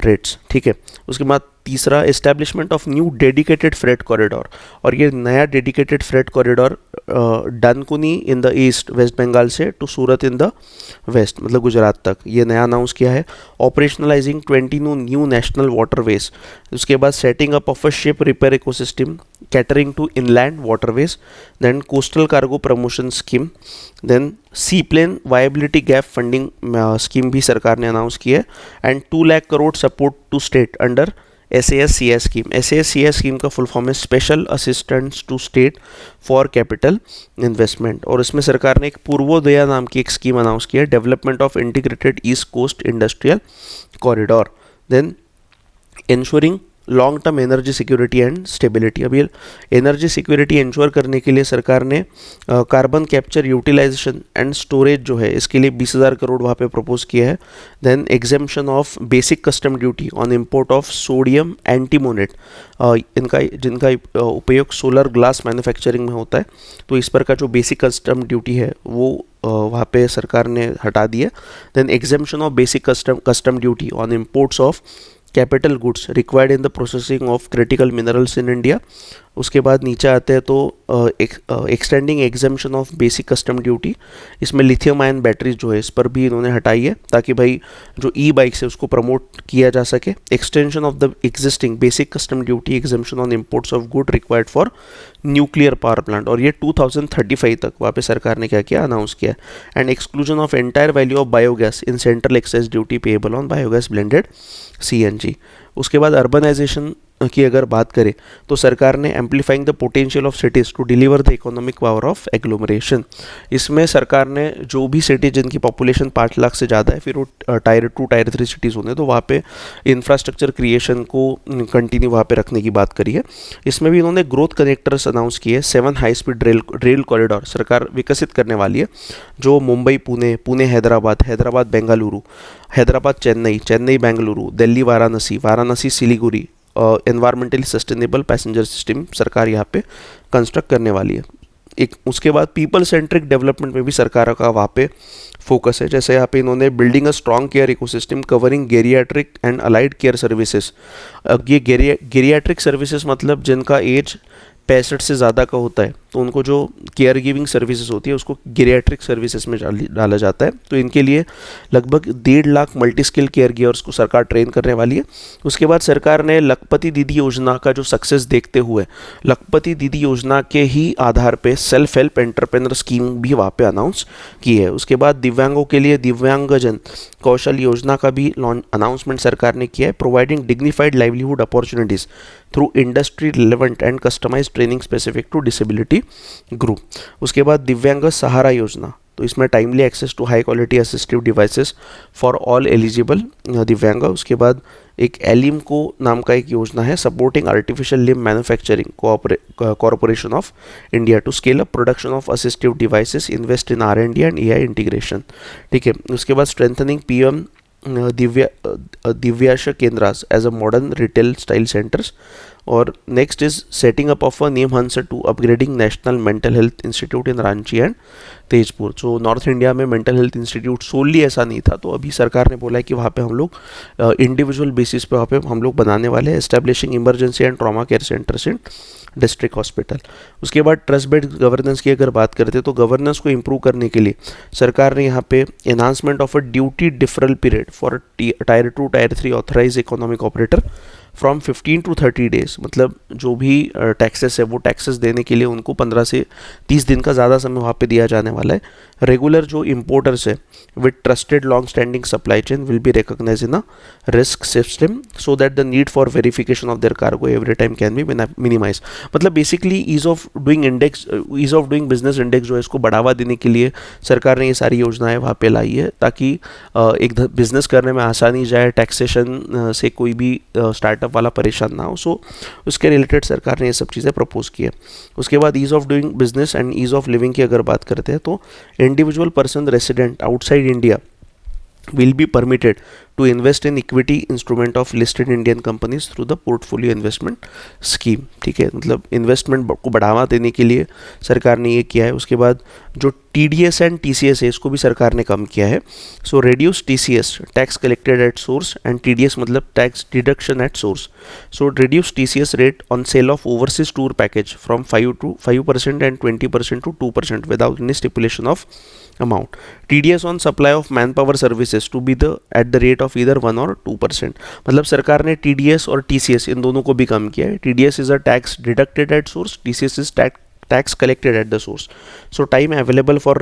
REITs. ठीक है। उसके बाद तीसरा, establishment of new dedicated freight corridor, और ये नया dedicated freight corridor Dankuni in the east West Bengal से to Surat in the west, मतलब गुजरात तक, ये नया अनाउंस किया है। Operationalising 20 new national waterways. उसके बाद setting up of a ship repair ecosystem catering to inland waterways. Then coastal cargo promotion scheme. Then sea plane viability gap funding scheme भी सरकार ने अनाउंस की है। And 2 lakh crore support to state under SAS-CS स्कीम। SAS-CS scheme का full form है special assistance to state for capital investment, और इसमें सरकार ने एक पूर्वोदया नाम की एक स्कीम अनाउंस की है, development of integrated east coast industrial corridor. Then ensuring long term energy security and stability. अब ये एनर्जी सिक्योरिटी इंश्योर करने के लिए सरकार ने carbon capture utilisation and storage जो है इसके लिए 20,000 करोड़ वहाँ पे प्रपोज किया है। Then exemption of basic custom duty on import of sodium antimonate, जिनका उपयोग सोलर ग्लास मैन्युफैक्चरिंग में होता है, तो इस पर का जो बेसिक कस्टम ड्यूटी है वो वहाँ पे सरकार ने हटा दी है। Then exemption of basic custom duty on imports of capital goods required in the processing of critical minerals in India. उसके बाद नीचे आते हैं तो extending exemption of basic custom duty, इसमें लिथियम आयन बैटरीज जो है इस पर भी इन्होंने हटाई है ताकि भाई जो E-बाइक्स है उसको प्रमोट किया जा सके। Extension of the existing basic custom duty exemption on imports of good required for nuclear power plant, और ये 2035 तक वहाँ पे सरकार ने क्या किया, अनाउंस किया। And exclusion of entire value of biogas in central excise duty payable on biogas blended CNG। उसके बाद अर्बनाइजेशन की अगर बात करें तो सरकार ने amplifying the potential of cities to deliver the economic power of agglomeration, इसमें सरकार ने जो भी सिटी जिनकी पॉपुलेशन 5 लाख से ज़्यादा है फिर वो टायर 2 टायर 3 सिटीज़ होने तो वहाँ पे इंफ्रास्ट्रक्चर क्रिएशन को कंटिन्यू वहाँ पे रखने की बात करी है। इसमें भी इन्होंने ग्रोथ कनेक्टर्स अनाउंस किए। 7 हाई स्पीड रेल कॉरिडोर सरकार विकसित करने वाली है, जो Mumbai Pune, Pune Hyderabad, Hyderabad Bengaluru, Hyderabad Chennai, Chennai Bengaluru, Delhi Varanasi, Varanasi Siliguri environmentally sustainable passenger system सरकार यहाँ पे कंस्ट्रक्ट करने वाली है। एक उसके बाद पीपल सेंट्रिक डेवलपमेंट में भी सरकार का वहाँ पे फोकस है, जैसे यहाँ पे इन्होंने building a strong care ecosystem covering geriatric and allied care services. अब ये गेरियाट्रिक सर्विसेज मतलब जिनका एज 65 से ज़्यादा का होता है तो उनको जो केयर गिविंग सर्विसेज होती है उसको गेरियाट्रिक सर्विसेज में डाला जाता है। तो इनके लिए लगभग 1.5 lakh multi skill care givers को सरकार ट्रेन करने वाली है। उसके बाद सरकार ने लखपति दीदी योजना का जो सक्सेस देखते हुए लखपति दीदी योजना के ही आधार पे सेल्फ हेल्प एंटरप्रेन्योर स्कीम भी वहाँ पे अनाउंस की है। उसके बाद दिव्यांगों के लिए दिव्यांगजन कौशल योजना का भी अनाउंसमेंट सरकार ने किया है, providing dignified livelihood opportunities through industry relevant and customised training specific to disability group. उसके बाद दिव्यांग सहारा योजना, तो इसमें timely access to high quality assistive devices for all eligible दिव्यांग। उसके बाद एक एलिम को नाम का एक योजना है, supporting artificial limb manufacturing corporation of India to scale up production of assistive devices, invest in R&D and AI integration. ठीक है, उसके बाद strengthening PM Divyasha Kendras as a modern retail style centres. और next is setting up of a NIMHANS two upgrading national mental health institute in Ranchi and Tezpur. So north India में mental health institute सोनली ऐसा नहीं था, तो अभी सरकार ने बोला है कि वहाँ पे हम लोग इंडिविजुअल बेसिस पे वहाँ पे हम लोग बनाने वाले हैं। Establishing emergency and trauma care centres in district hospital. उसके बाद ट्रस्ट बेड गवर्नेंस की अगर बात करते हैं तो गवर्नेंस को इम्प्रूव करने के लिए सरकार ने यहाँ पे enhancement of a duty deferral period for tier 2 tier 3 authorise economic operator from 15 to 30 days. मतलब जो भी टैक्सेस है वो टैक्सेस देने के लिए उनको 15 से 30 दिन का ज़्यादा समय वहाँ पे दिया जाने वाला है। रेगुलर जो इम्पोर्टर्स है with trusted long standing supply chain will be recognise in a risk system so that the need for verification of their cargo every time can be minimise. मतलब basically ease of doing business index जो है इसको बढ़ावा देने के लिए सरकार ने ये सारी योजनाएं वहाँ पे लाई है, ताकि एक बिजनेस करने में आसानी जाए, टैक्सेशन से कोई भी स्टार्टअप वाला परेशान ना हो। सो उसके रिलेटेड सरकार ने ये सब चीज़ें प्रपोज की है। उसके बाद ease of doing business and ease of living की अगर बात करते हैं तो individual person resident outside India will be permitted to invest in equity instrument of listed Indian companies through the portfolio investment scheme। ठीक है, मतलब इन्वेस्टमेंट को बढ़ावा देने के लिए सरकार ने ये किया है। उसके बाद जो TDS एंड TCS है इसको भी सरकार ने कम किया है। So reduce TCS tax collected at source and TDS मतलब tax deduction at source. So reduce TCS rate on sale of overseas tour package from 5% and 20% to 2% without any stipulation of amount। TDS on supply of manpower services to be at the rate of either 1 or 2%। मतलब सरकार ने TDS और TCS इन दोनों को भी कम किया है। TDS is a tax deducted at source, TCS is tax collected at the source। So time available for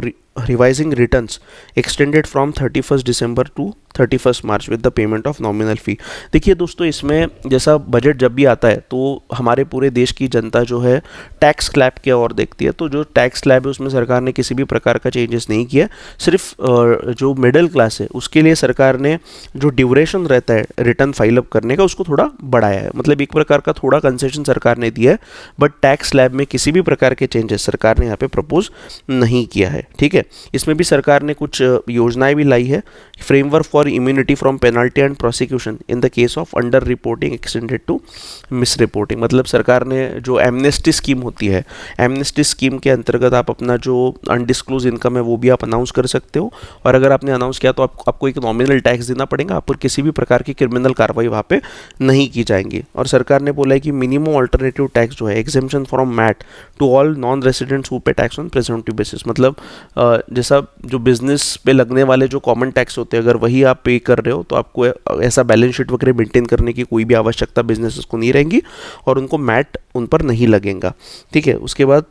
revising returns extended from 31st December to 31st March with the payment of nominal fee। देखिए दोस्तों, इसमें जैसा budget जब भी आता है तो हमारे पूरे देश की जनता जो है टैक्स स्लैब की ओर देखती है। तो जो टैक्स स्लैब है उसमें सरकार ने किसी भी प्रकार का चेंजेस नहीं किया, सिर्फ जो मिडिल क्लास है उसके लिए सरकार ने जो ड्यूरेशन रहता है रिटर्न फाइल अप करने का उसको थोड़ा बढ़ाया है। मतलब एक प्रकार का थोड़ा कंसेशन सरकार ने दिया है, बट टैक्स स्लैब में किसी भी प्रकार के चेंजेस सरकार ने यहाँ पे प्रपोज नहीं किया है। ठीक है, इसमें भी सरकार ने कुछ योजनाएं भी लाई है। Framework for immunity from penalty and prosecution in the case of underreporting extended to misreporting. मतलब सरकार ने जो एमनेस्टी स्कीम होती है, एमनेस्टी स्कीम के अंतर्गत आप अपना जो अनडिस्क्लोज इनकम है वो भी आप अनाउंस कर सकते हो, और अगर आपने अनाउंस किया तो आपको एक नॉमिनल टैक्स देना पड़ेगा, आप पर किसी भी प्रकार की क्रिमिनल कार्रवाई वहाँ पे नहीं की जाएंगी। और सरकार ने बोला है कि मिनिमम ऑल्टरनेटिव टैक्स जो है exemption from MAT to all non residents who pay tax on presumptive basis. मतलब जैसा जो बिजनेस पे लगने वाले जो कॉमन टैक्स होते हैं अगर वही आप पे कर रहे हो तो आपको ऐसा बैलेंस शीट वगैरह मेंटेन करने की कोई भी आवश्यकता बिजनेसेस को नहीं रहेंगी और उनको मैट उन पर नहीं लगेगा। ठीक है, उसके बाद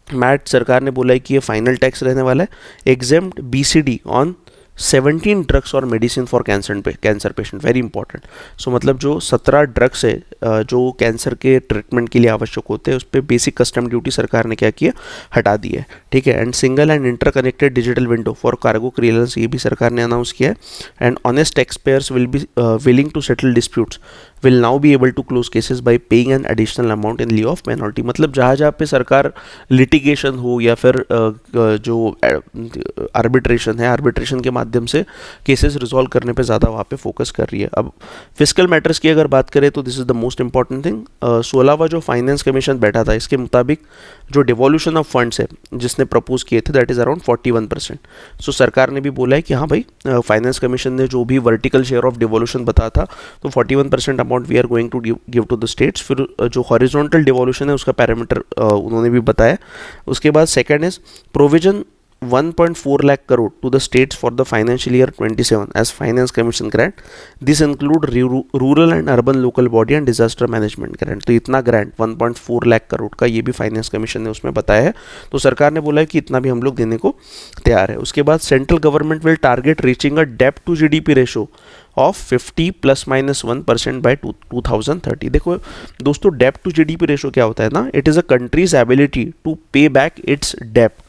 मैट सरकार ने बोला है कि ये फाइनल टैक्स रहने वाला है। एग्जेम्प्ट BCD ऑन 17 ड्रग्स और medicine for cancer patient, very important. So मतलब जो 17 ड्रग्स है जो कैंसर के ट्रीटमेंट के लिए आवश्यक होते हैं उस पर बेसिक कस्टम ड्यूटी सरकार ने क्या किया, हटा दी है। ठीक है, and single and interconnected digital window for cargo clearance ये भी सरकार ने अनाउंस किया है। And honest tax payers will be willing to settle disputes will now be able to close cases by paying an additional amount in lieu of penalty. मतलब जहाँ पे सरकार लिटिगेशन हो या फिर जो आर्बिट्रेशन है, आर्बिट्रेशन के माध्यम से केसेस रिजॉल्व करने पे ज़्यादा वहाँ पे फोकस कर रही है। अब फिस्कल मैटर्स की अगर बात करें तो this is the most important thing. 16वां जो फाइनेंस कमीशन बैठा था इसके मुताबिक जो डिवॉल्यूशन ऑफ फंड्स है जिसने प्रपोज किए थे दैट इज़ अराउंड 41%। सो सरकार ने भी बोला है कि हाँ भाई फाइनेंस कमीशन ने जो भी वर्टिकल शेयर ऑफ डिवॉल्यूशन बताया था तो 41% amount we are going to give to the states. फिर जो हॉरिजॉन्टल डिवोल्यूशन है उसका पैरामीटर उन्होंने भी बताया। उसके बाद second is provision 1.4 lakh crore to the states for the financial year 27 as finance commission grant. This include rural and urban local body and disaster management grant. तो इतना ग्रांट 1.4 लाख करोड़ का ये भी फाइनेंस कमीशन ने उसमें बताया है। तो सरकार ने बोला है कि इतना भी हम लोग देने को तैयार है। उसके बाद central government will target reaching a डेब्ट to GDP ratio of 50 ±1% by 2030। देखो दोस्तों, डेब्ट टू जीडीपी रेशो क्या होता है ना, it is a country's ability to pay back its डेब्ट।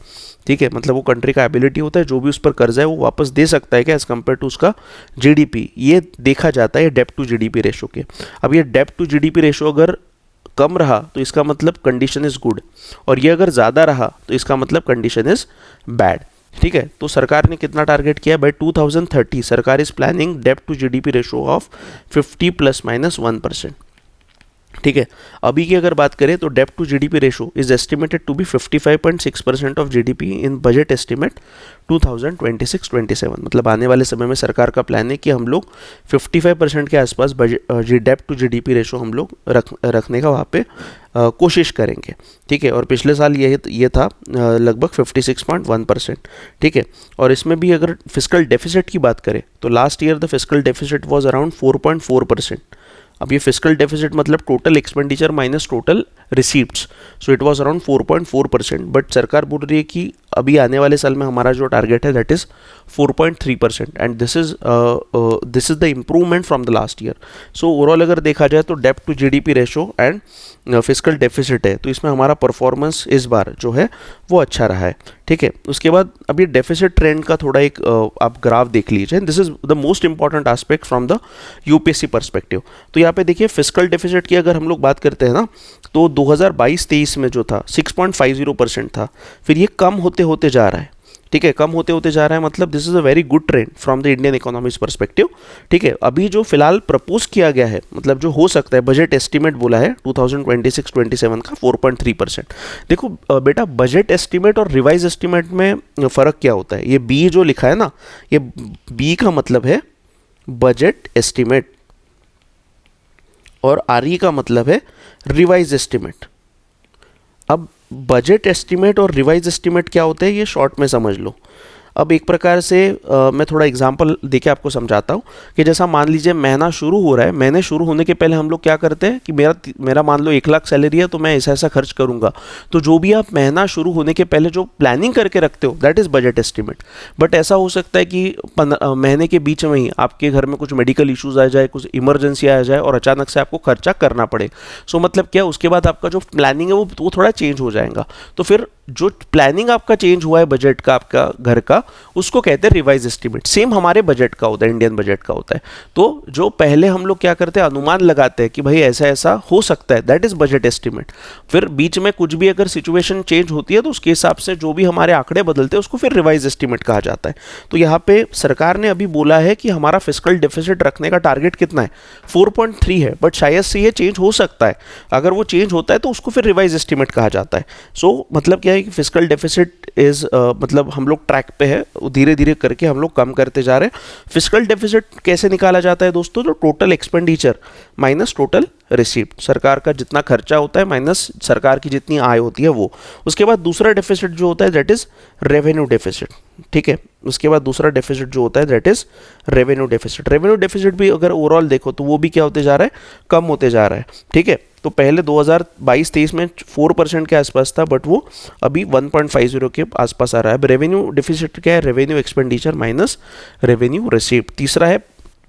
ठीक है, मतलब वो कंट्री का एबिलिटी होता है जो भी उस पर कर्जा है वो वापस दे सकता है क्या, एज कम्पेयर टू उसका जीडीपी। ये देखा जाता है डेब्ट टू जीडीपी रेशो के। अब ये डेब्ट टू जीडीपी रेशो अगर कम रहा तो इसका मतलब कंडीशन इज गुड, और ये अगर ज़्यादा रहा तो इसका मतलब कंडीशन इज बैड। ठीक है, तो सरकार ने कितना टारगेट किया, बाय 2030 सरकार इज प्लानिंग डेब्ट टू जीडीपी रेशो ऑफ 50 ±1%। ठीक है, अभी की अगर बात करें तो डेब्ट to GDP ratio is estimated to be 55.6% of GDP in budget estimate 2026-27। मतलब आने वाले समय में सरकार का प्लान है कि हम लोग 55% के आसपास डेब्ट टू जीडीपी रेशो हम लोग रखने का वहाँ पे कोशिश करेंगे। ठीक है, और पिछले साल ये था लगभग 56.1%। ठीक है, और इसमें भी अगर फिस्कल डेफिसिट की बात करें तो last year the fiscal deficit was around 4.4%। अब ये फिस्कल डेफिसिट मतलब total expenditure minus total receipts, so it was around 4.4%। But सरकार बोल रही है कि अभी आने वाले साल में हमारा जो टारगेट है that is 4.3%, and this is the improvement from the last year. So overall अगर देखा जाए तो डेब्ट to GDP ratio and fiscal deficit है, तो इसमें हमारा परफॉर्मेंस इस बार जो है वो अच्छा रहा है। ठीक है, उसके बाद अब ये डेफिसिट ट्रेंड का थोड़ा एक आप ग्राफ देख लीजिए। This is the most important aspect from the UPSC perspective. तो यहाँ पे देखिए फिस्कल डेफिसिट की अगर हम लोग बात करते हैं ना, तो 2022-23 में जो था 6.50% था, फिर ये कम होते होते जा रहा है। ठीक है, कम होते होते जा रहा है, मतलब this is a very good trend from the Indian economics perspective. ठीक है, अभी जो फिलहाल प्रपोज किया गया है, मतलब जो हो सकता है, बजट एस्टिमेट बोला है 2026-27 का 4.3%। देखो बेटा, बजट एस्टिमेट और रिवाइज एस्टिमेट में फ़र्क क्या होता है, ये बी जो लिखा है ना, ये बी का मतलब है बजट एस्टिमेट और आर ई का मतलब है रिवाइज एस्टिमेट। अब बजट एस्टिमेट और रिवाइज एस्टिमेट क्या होते हैं ये शॉर्ट में समझ लो। अब एक प्रकार से मैं थोड़ा एग्जांपल देके आपको समझाता हूँ कि जैसा मान लीजिए महीना शुरू हो रहा है, महीने शुरू होने के पहले हम लोग क्या करते हैं कि मेरा मान लो 1 लाख सैलरी है तो मैं ऐसा खर्च करूँगा। तो जो भी आप महीना शुरू होने के पहले जो प्लानिंग करके रखते हो that is budget estimate. But ऐसा हो सकता है कि महीने के बीच में ही आपके घर में कुछ मेडिकल इशूज़ आ जाए, कुछ इमरजेंसी आ जाए और अचानक से आपको खर्चा करना पड़े। सो मतलब क्या, उसके बाद आपका जो प्लानिंग है वो थोड़ा चेंज हो जाएगा। तो फिर जो प्लानिंग आपका चेंज हुआ है बजट का, आपका घर का, उसको कहते हैं रिवाइज एस्टिमेट। सेम हमारे बजट का होता है, इंडियन बजट का होता है। तो जो पहले हम लोग क्या करते हैं, अनुमान लगाते हैं कि भाई ऐसा ऐसा हो सकता है, दैट इज बजट एस्टिमेट। फिर बीच में कुछ भी अगर सिचुएशन चेंज होती है तो उसके हिसाब से जो भी हमारे आंकड़े बदलते हैं उसको फिर रिवाइज एस्टिमेट कहा जाता है। तो यहाँ पे सरकार ने अभी बोला है कि हमारा फिस्कल डेफिसिट रखने का टारगेट कितना है, 4.3 है, बट शायद से ये चेंज हो सकता है। अगर वो चेंज होता है तो उसको फिर रिवाइज एस्टिमेट कहा जाता है। सो मतलब क्या है कि फिस्कल डेफिसिट इज मतलब हम लोग ट्रैक पे है, धीरे धीरे करके हम लोग कम करते जा रहे हैं। फिस्कल डेफिसिट कैसे निकाला जाता है दोस्तों, तो total expenditure minus total receipt, सरकार का जितना खर्चा होता है माइनस सरकार की जितनी आय होती है वो। उसके बाद दूसरा डेफिसिट जो होता है दैट इज रेवेन्यू डेफिसिट। ठीक है, उसके बाद दूसरा डेफिसिट जो होता है that is revenue deficit. Revenue deficit भी अगर ओवरऑल देखो तो वो भी क्या होते जा रहा है, कम होते जा रहा है। ठीक है, तो पहले 2022-23 में 4% के आसपास था, बट वो अभी 1.50 के आसपास आ रहा है। अब रेवेन्यू डेफिसिट क्या है, revenue expenditure minus revenue receipt. तीसरा है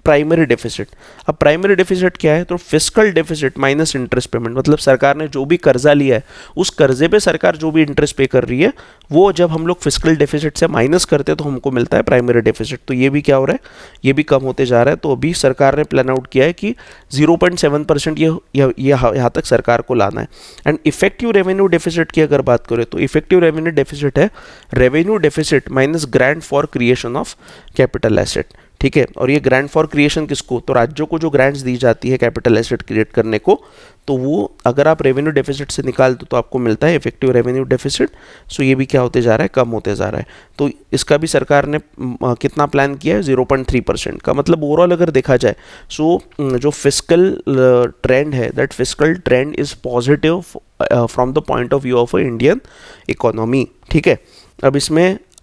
प्राइमरी डेफिसिट। अब प्राइमरी डेफिसिट क्या है, तो fiscal deficit minus interest payment, मतलब सरकार ने जो भी कर्जा लिया है उस कर्जे पे सरकार जो भी इंटरेस्ट पे कर रही है वो जब हम लोग फिस्कल डेफिसिट से माइनस करते हैं तो हमको मिलता है प्राइमरी डेफिसिट। तो ये भी क्या हो रहा है, ये भी कम होते जा रहा है। तो अभी सरकार ने प्लान आउट किया है कि 0.7% ये यहाँ तक सरकार को लाना है। एंड इफेक्टिव रेवेन्यू डेफिसिट की अगर बात करें तो इफेक्टिव रेवेन्यू डेफिसिट है revenue deficit minus grant for creation of capital asset. ठीक है। और ये ग्रांट फॉर क्रिएशन किसको, तो राज्यों को जो ग्रांट्स दी जाती है कैपिटल एसेट क्रिएट करने को, तो वो अगर आप रेवेन्यू डेफिसिट से निकाल दो तो आपको मिलता है इफेक्टिव रेवेन्यू डेफिसिट। सो ये भी क्या होते जा रहा है, कम होते जा रहा है। तो इसका भी सरकार ने कितना प्लान किया है, 0.3% का। मतलब ओवरऑल अगर देखा जाए सो जो फिस्कल ट्रेंड है, that fiscal trend is positive from the point of view of Indian economy, ठीक है।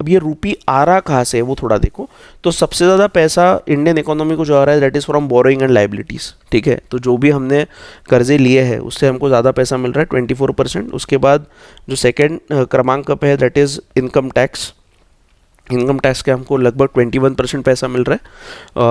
अब ये रूपी आ रहा कहाँ से है वो थोड़ा देखो। तो सबसे ज़्यादा पैसा इंडियन इकोनॉमी को जो आ रहा है that is from borrowing and liabilities, ठीक है। तो जो भी हमने कर्जे लिए हैं उससे हमको ज़्यादा पैसा मिल रहा है 24%। उसके बाद जो सेकेंड क्रमांक पे है that is income tax. Income tax के हमको लगभग 21% पैसा मिल रहा है।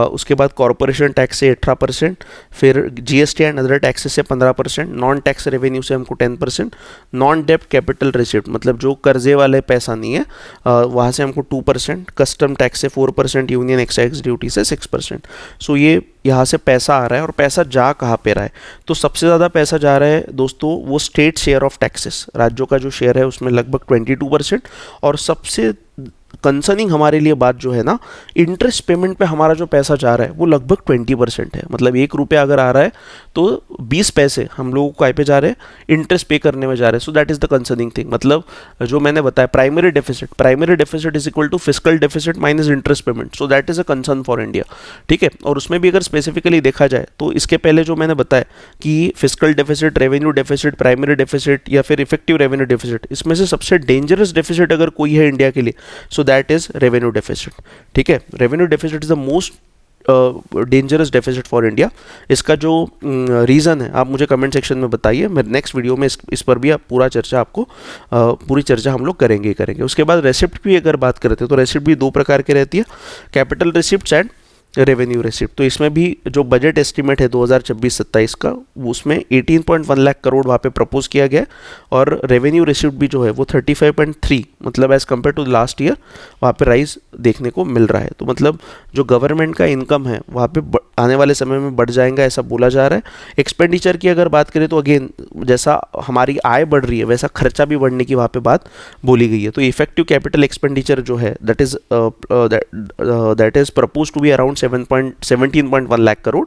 उसके बाद कॉरपोरेशन टैक्स से 18%, फिर जीएसटी एंड अदर टैक्सेस से 15%, नॉन टैक्स रेवेन्यू से हमको 10%, नॉन डेप्ट कैपिटल रिसिप्ट मतलब जो कर्जे वाले पैसा नहीं है वहाँ से हमको 2%, कस्टम टैक्स से 4%, यूनियन एक्साइज ड्यूटी से 6%। सो ये यहाँ से पैसा आ रहा है। और पैसा जा कहाँ पे रहा है, तो सबसे ज़्यादा पैसा जा रहा है दोस्तों वो स्टेट शेयर ऑफ टैक्सेस, राज्यों का जो शेयर है उसमें लगभग 22%। और सबसे कंसर्निंग हमारे लिए बात जो है ना, इंटरेस्ट पेमेंट पे हमारा जो पैसा जा रहा है वो लगभग 20% है। मतलब 1 रुपया अगर आ रहा है तो 20 पैसे हम लोगों को पे जा रहे हैं, इंटरेस्ट पे करने में जा रहे हैं। So that is the concerning thing. मतलब जो मैंने बताया primary deficit is equal to fiscal deficit minus interest payment. So that is a concern for India, ठीक है। और उसमें भी अगर स्पेसिफिकली देखा जाए तो इसके पहले जो मैंने बताया कि fiscal deficit, revenue deficit, primary deficit या फिर इफेक्टिव रेवेन्यू डेफिसिट, इसमें से सबसे डेंजरस डेफिसिट अगर कोई है इंडिया के लिए so that is revenue deficit, ठीक है। Revenue deficit is the most dangerous deficit for India. इसका जो रीज़न है आप मुझे कमेंट सेक्शन में बताइए। मैं नेक्स्ट वीडियो में इस पर भी आप पूरी चर्चा हम लोग करेंगे। उसके बाद रेसिप्ट की अगर बात करते हैं तो रेसिप्ट भी 2 प्रकार की रहती है, capital receipt and revenue receipt. तो इसमें भी जो बजट एस्टिमेट है 2026-27 का उसमें 18.1 लाख करोड़ वहाँ पे प्रपोज किया गया। और रेवेन्यू रिसिप्ट भी जो है वो 35.3 मतलब as compare to last year वहाँ पे राइज देखने को मिल रहा है। तो मतलब जो गवर्नमेंट का इनकम है वहाँ पे आने वाले समय में बढ़ जाएगा ऐसा बोला जा रहा है। एक्सपेंडिचर की अगर बात करें तो अगेन जैसा हमारी आय बढ़ रही है वैसा खर्चा भी बढ़ने की वहाँ पे बात बोली गई है। तो इफेक्टिव कैपिटल एक्सपेंडिचर जो है that is propose to be around 17.1 lakh crore.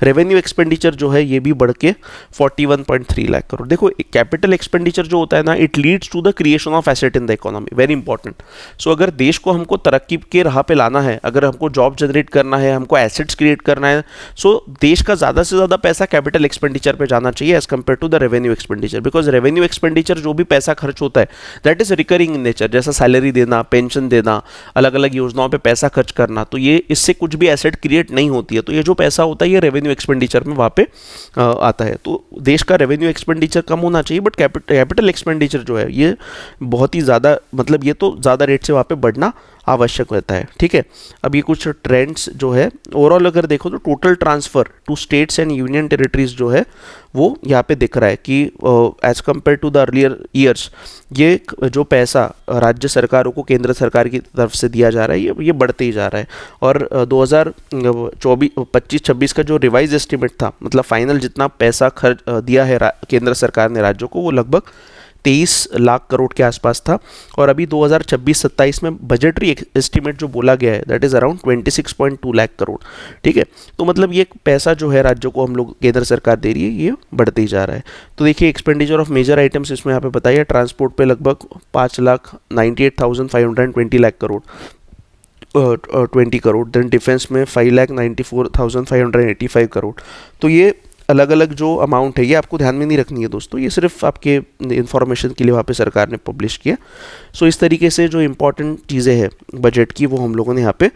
Revenue expenditure जो है ये भी बढ़ के 41.3 लाख करोड़। देखो कैपिटल एक्सपेंडिचर जो होता है ना, it leads to the creation of asset in the economy, very important. So अगर देश को हमको तरक्की के राह पे लाना है, अगर हमको जॉब जनरेट करना है, हमको एसेट्स क्रिएट करना है, सो देश का ज़्यादा से ज़्यादा पैसा कैपिटल एक्सपेंडिचर पे जाना चाहिए as compare to the revenue expenditure. Because revenue expenditure जो भी पैसा खर्च होता है that is recurring in nature, जैसा सैलरी देना, पेंशन देना, अलग अलग योजनाओं पर पैसा खर्च करना, तो ये इससे कुछ भी एसेट क्रिएट नहीं होती है। तो ये जो पैसा होता है ये रेवेन्यू एक्सपेंडिचर में वहाँ पे आता है। तो देश का रेवेन्यू एक्सपेंडिचर कम होना चाहिए, बट कैपिटल एक्सपेंडिचर जो है ये बहुत ही ज़्यादा, मतलब ये तो ज़्यादा रेट से वहाँ पे बढ़ना आवश्यक रहता है, ठीक है। अब ये कुछ ट्रेंड्स जो है ओवरऑल अगर देखो तो total transfer to states and union territories जो है वो यहाँ पे दिख रहा है कि as compare to the earlier years ये जो पैसा राज्य सरकारों को केंद्र सरकार की तरफ से दिया जा रहा है ये बढ़ते ही जा रहा है। और 2025-26 का जो रिवाइज एस्टिमेट था, मतलब फाइनल जितना पैसा खर्च दिया है केंद्र सरकार ने राज्यों को, वो लगभग 23 लाख करोड़ के आसपास था। और अभी 2026-27 में बजटरी एस्टिमेट जो बोला गया है that is around 26.2 lakh crore, ठीक है। तो मतलब ये पैसा जो है राज्यों को हम लोग केंद्र सरकार दे रही है ये बढ़ते ही जा रहा है। तो देखिए एक्सपेंडिचर ऑफ मेजर आइटम्स इसमें यहाँ पे बताइए, ट्रांसपोर्ट पे लगभग 5,98,520 लाख करोड़ 20 करोड़, देन डिफेंस में 5,94,585 करोड़। तो ये अलग अलग जो अमाउंट है ये आपको ध्यान में नहीं रखनी है दोस्तों, ये सिर्फ आपके इन्फॉर्मेशन के लिए वहाँ पे सरकार ने पब्लिश किया। सो इस तरीके से जो इम्पोर्टेंट चीज़ें हैं बजट की वो हम लोगों ने यहाँ पे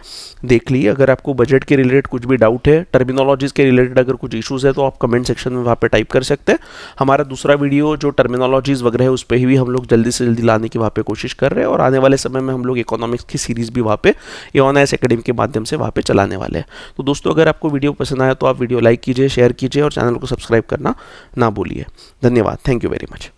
देख ली। अगर आपको बजट के रिलेटेड कुछ भी डाउट है, टर्मिनोलॉजीज़ के रिलेटेड अगर कुछ इशूज़ है तो आप कमेंट सेक्शन में वहाँ पे टाइप कर सकते हैं। हमारा दूसरा वीडियो जो टर्मिनोलॉजीज़ वगैरह है उस पर भी हम लोग जल्दी से जल्दी लाने की वहाँ पे कोशिश कर रहे हैं। और आने वाले समय में हम लोग इकोनॉमिक्स की सीरीज़ भी वहाँ पे EONIS एकेडमी के माध्यम से वहाँ पे चलाने वाले हैं। तो दोस्तों अगर आपको वीडियो पसंद आया तो आप वीडियो लाइक कीजिए, शेयर कीजिए और चैनल को सब्सक्राइब करना ना भूलिए। धन्यवाद, थैंक यू वेरी मच।